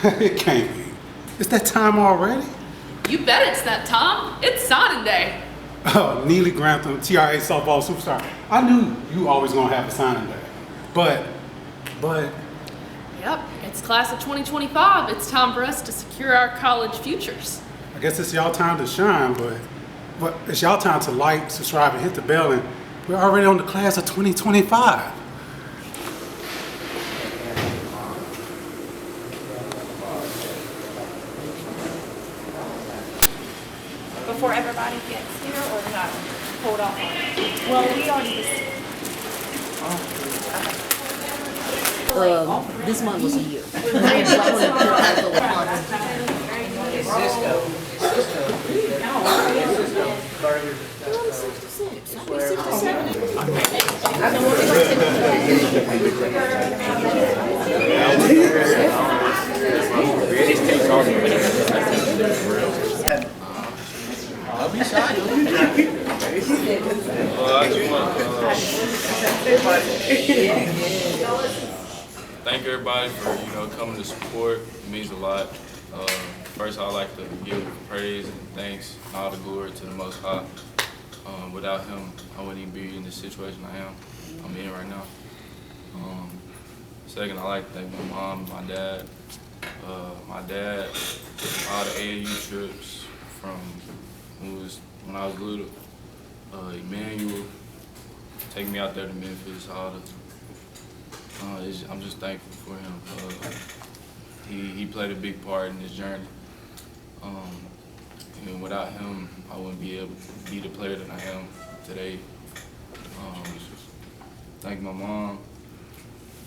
It can't be. It's that time already? You bet it's that time. It's signing day. Oh, Neely Grantham, TRA softball superstar. I knew you always gonna have a signing day. But. Yep, it's class of 2025. It's time for us to secure our college futures. I guess it's y'all time to shine, but it's y'all time to like, subscribe, and hit the bell, and we're already on the class of 2025. Before everybody gets here, or not? Hold on. Well, we already just. This month was a year. I'll be shy. Thank everybody for coming to support. It means a lot. First, I'd like to give praise and thanks and all the glory to the Most High. Without Him, I wouldn't even be in the situation I'm in right now. Second, I'd like to thank my mom, my dad, all the AAU trips from when I was little. Emmanuel, taking me out there to Memphis, I'm just thankful for him. He played a big part in this journey. And without him, I wouldn't be able to be the player that I am today. Thank my mom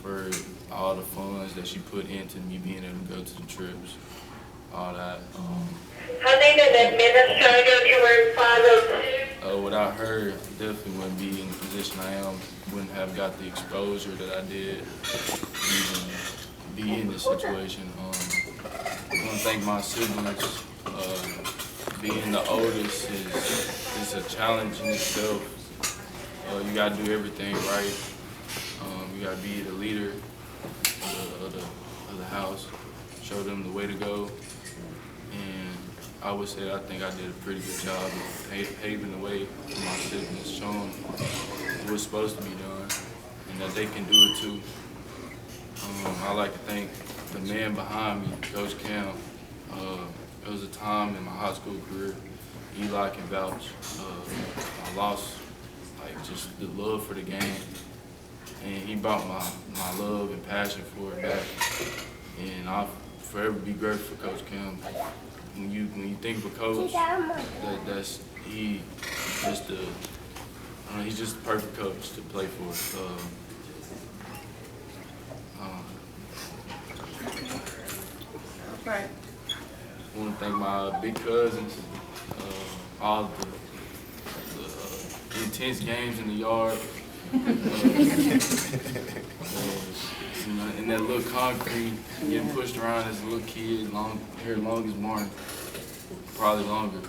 for all the funds that she put into me being able to go to the trips, all that. I need an administrator to room 502. Without her, definitely wouldn't be in the position I am. Wouldn't have got the exposure that I did, even be in this situation. I want to thank my siblings. Being the oldest is a challenge in itself. You got to do everything right. You got to be the leader of the house, show them the way to go. And I would say I think I did a pretty good job of paving the way for my siblings, showing what's supposed to be done and that they can do it too. I like to thank the man behind me, Coach Cam. It was a time in my high school career, Eli can vouch. I lost just the love for the game, and he brought my love and passion for it back. And I'll forever be grateful for Coach Cam. When you think of a coach, he's just the perfect coach to play for. Right. I want to thank my big cousins, all the intense games in the yard. In that little concrete, getting pushed around as a little kid, long as Martin, probably longer.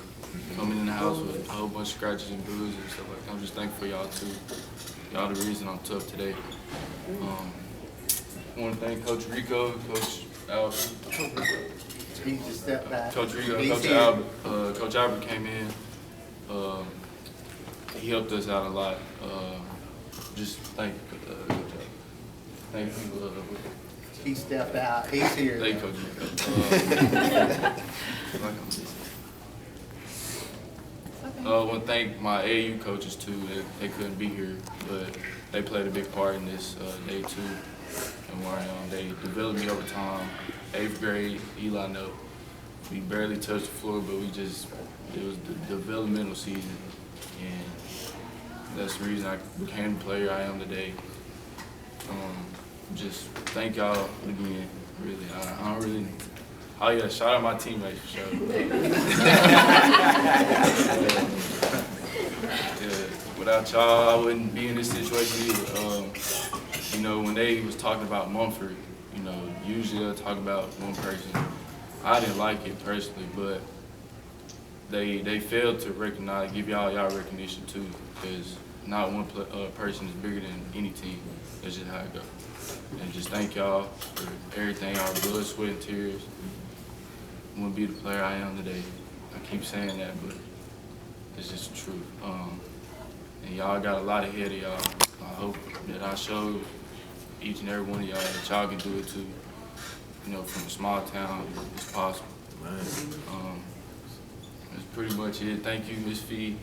Coming in the house with a whole bunch of scratches and bruises and stuff like that. I'm just thankful for y'all too. Y'all the reason I'm tough today. I want to thank Coach Rico, Coach Albert. He just stepped back. Coach Rico, Coach Albert. Coach Albert came in. He helped us out a lot. Just thank you, Coach Albert. Thank you. He stepped out. He's here. Thank you, Coach Rico. I want to thank my AAU coaches too. They couldn't be here, but they played a big part in this day too. And where I am, they developed me over time. 8th grade, Eli know. We barely touched the floor, but it was the developmental season. And that's the reason I became the player I am today. Just thank y'all again, really. I don't really. Oh yeah, shout out my teammates for sure. Without y'all, I wouldn't be in this situation either. When they was talking about Munford, usually they'll talk about one person. I didn't like it personally, but they failed to recognize, give y'all recognition too, because not one person is bigger than any team. That's just how it goes. And just thank y'all for everything, y'all blood, sweat, and tears. I wouldn't be the player I am today. I keep saying that, but it's just the truth. And y'all got a lot ahead of y'all. I hope that I showed each and every one of y'all that y'all can do it too. You know, from a small town, it's possible. That's pretty much it. Thank you, Miss Fee.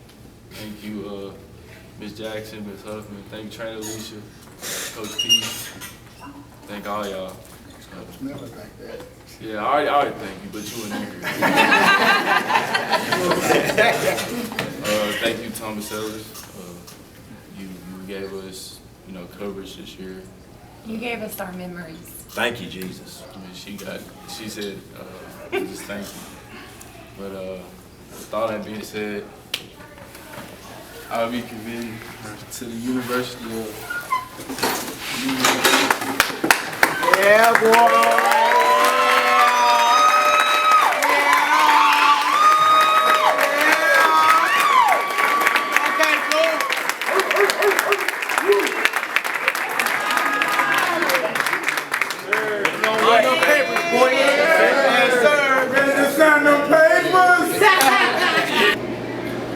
Thank you, Miss Jackson, Miss Huffman. Thank you, Trainer Alicia, Coach Peete. Thank all y'all. Never like that. Yeah, I already thank you, but you weren't here. Thank you, Thomas Sellers. You gave us, you know, coverage this year. You gave us our memories. Thank you, Jesus. I mean, she said, just thank you. But with all that being said, I'll be committed to the University of Yeah, boy.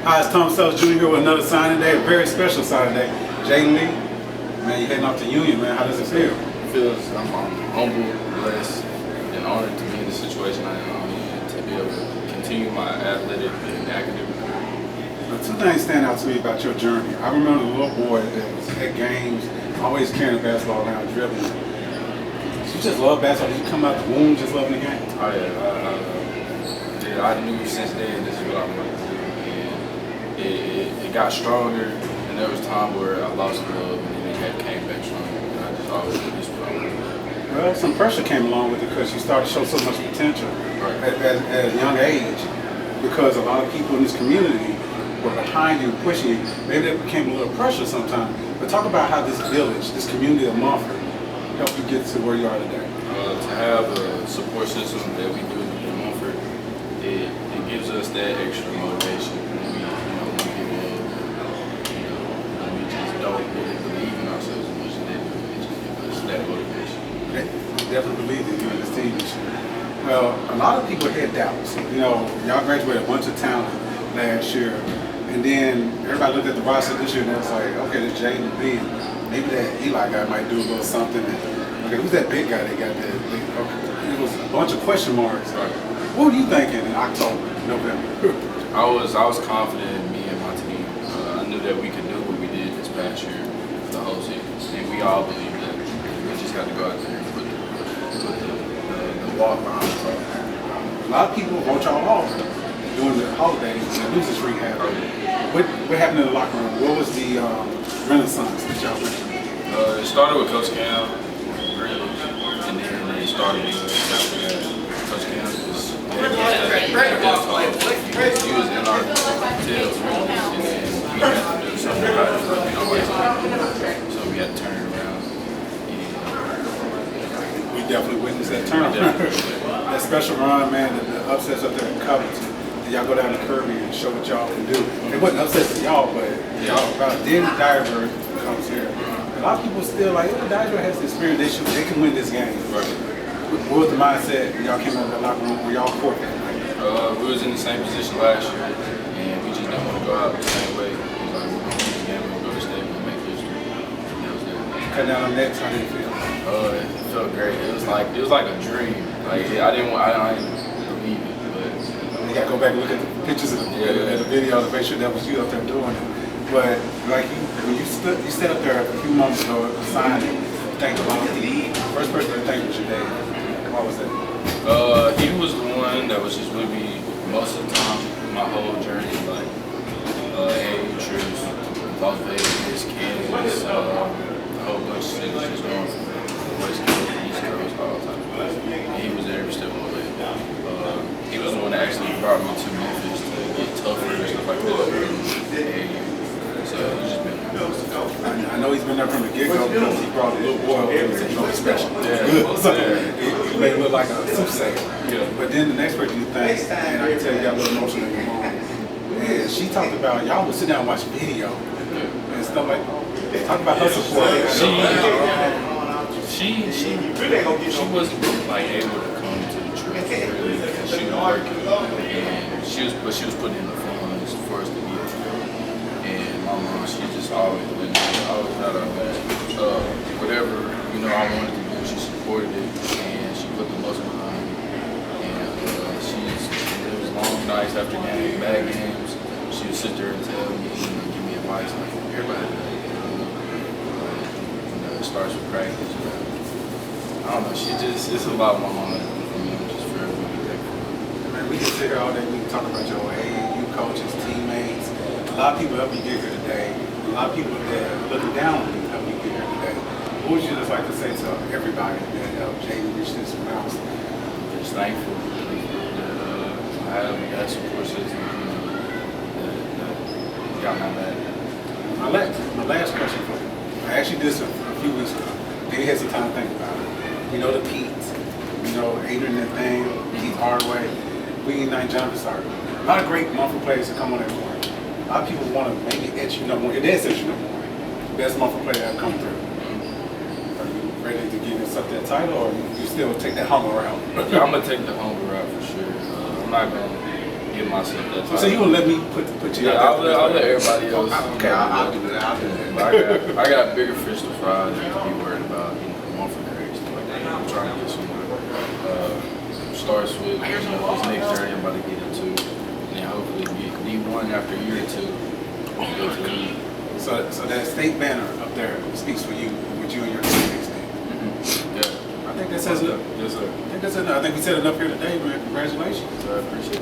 Hi, it's Tom Sells Jr. here with another signing day, a very special signing day. JaDyn Lee, man, you're heading off to Union, man. How does it feel? I'm humble, blessed, and honored to be in the situation I am in, to be able to continue my athletic and academic career. Now, two things stand out to me about your journey. I remember the little boy that was at games, always carrying the basketball around, dribbling. You just love basketball. Did you come out the womb just loving the game? Oh yeah, I knew since then this is what I wanted to do. It got stronger, and there was time where I lost love, and then it came back stronger. And I just always knew this is what I wanted to do. Well, some pressure came along with it because you started to show so much potential at a young age. Because a lot of people in this community were behind you, pushing you. Maybe that became a little pressure sometimes. But talk about how this village, this community of Munford, helped you get to where you are today. To have a support system that we do in Munford, it gives us that extra motivation. We just don't really believe in ourselves as much as they do. It just gives us that motivation. I definitely believe in you and this team. Well, a lot of people had doubts. You know, y'all graduated a bunch of talent last year, and then everybody looked at the roster this year and it was like, okay, this JaDyn Lee, maybe that Eli guy might do a little something. Okay, who's that big guy they got there? Okay, it was a bunch of question marks. Right. What were you thinking in October, November? I was confident in me and my team. I knew that we could do what we did this past year, the whole season, and we all believed that. We just got to go out there and put the walk behind us. A lot of people wrote y'all off during the holidays and the losing streak happened. What happened in the locker room? What was the renaissance that y'all went through? It started with Coach Cam, really, and then it started with Coach Cam. He was in our tails, and then we had to do something about it. So we had to turn it around. We definitely witnessed that turnaround. That special run, man, the upsets up there in Covington. Y'all go down to Kirby and show what y'all can do. It wasn't upsets to y'all, but y'all about then Dyersburg comes here. A lot of people still like, oh, Dyersburg has the experience, they can win this game. Right. What was the mindset when y'all came out of the locker room? Were y'all court that night? We was in the same position last year, and we just didn't want to go out the same way. We was like, we're going to win this game, we're going to go to state, we're going to make history. And that was it. Cut down on nets, how did it feel? It felt great. It was like a dream. Like I didn't believe it, but You gotta go back and look at the pictures of the video to make sure that was you up there doing it. But like when you stood up there a few months ago signing, thank a lot of people. First person to thank was your dad. Why was that? He was the one that was just with me most of the time, my whole journey, like Hayden, trips, Las Vegas, Kansas, a whole bunch of cities, just going from West Coast to East Coast, all types of places. And he was there every step of the way. He was the one that actually brought me to Memphis to get tougher and stuff like that. So he's just been I know he's been there from the get-go because he brought a little boy over and said, "No, it's special." So he made it look like a soothsayer. Yeah. But then the next person you thank, and I can tell you got a little emotional in your mom. And she talked about y'all would sit down and watch video and stuff like that. Talk about her support. She She wasn't like able to come to the trip really because she was working, and she was putting in the funds for us to be here. And my mom, she just always had our back. Whatever I wanted to do, she supported it, and she put the muscle behind it. And it was long nights after games, bad games. She would sit there and tell me, give me advice like everybody does. It starts with practice. I don't know. It's a lot of my mom for me. I'm just very thankful. Man, we can sit here all day. We can talk about your AAU coaches, teammates. A lot of people help you get here today. A lot of people that are looking down on you help you get here today. What would you just like to say to everybody that helped JaDyn reach this milestone? Just thankful that I have that support system that got my back. My last question for you. I asked you this a few weeks ago. Maybe you had some time to think about it. We know the Peete, Adrian Nathaniel, Keith Hardaway, William Knight, Jonathan Stark. A lot of great Munford players that come on that court. A lot of people want to maybe etch you number one. It is etch you number one. Best Munford player that come through. Are you ready to give yourself that title, or you still take that humble route? Yeah, I'm gonna take the humble route for sure. I'm not gonna give myself that title. So you will let me put you Yeah, out there? I'll let everybody else. Okay, I'll do that. I'll do that. But I got bigger fish to fry than to be worried about, Munford grades, stuff like that. I'm trying to get somewhere. Starts with this next journey I'm about to get into, and then hopefully get D1 after a year or two. Go to the league. So that state banner up there speaks for you, with you and your teammates. Yeah. I think that says enough. Yes, sir. I think we said enough here today, man. Congratulations. So I appreciate it.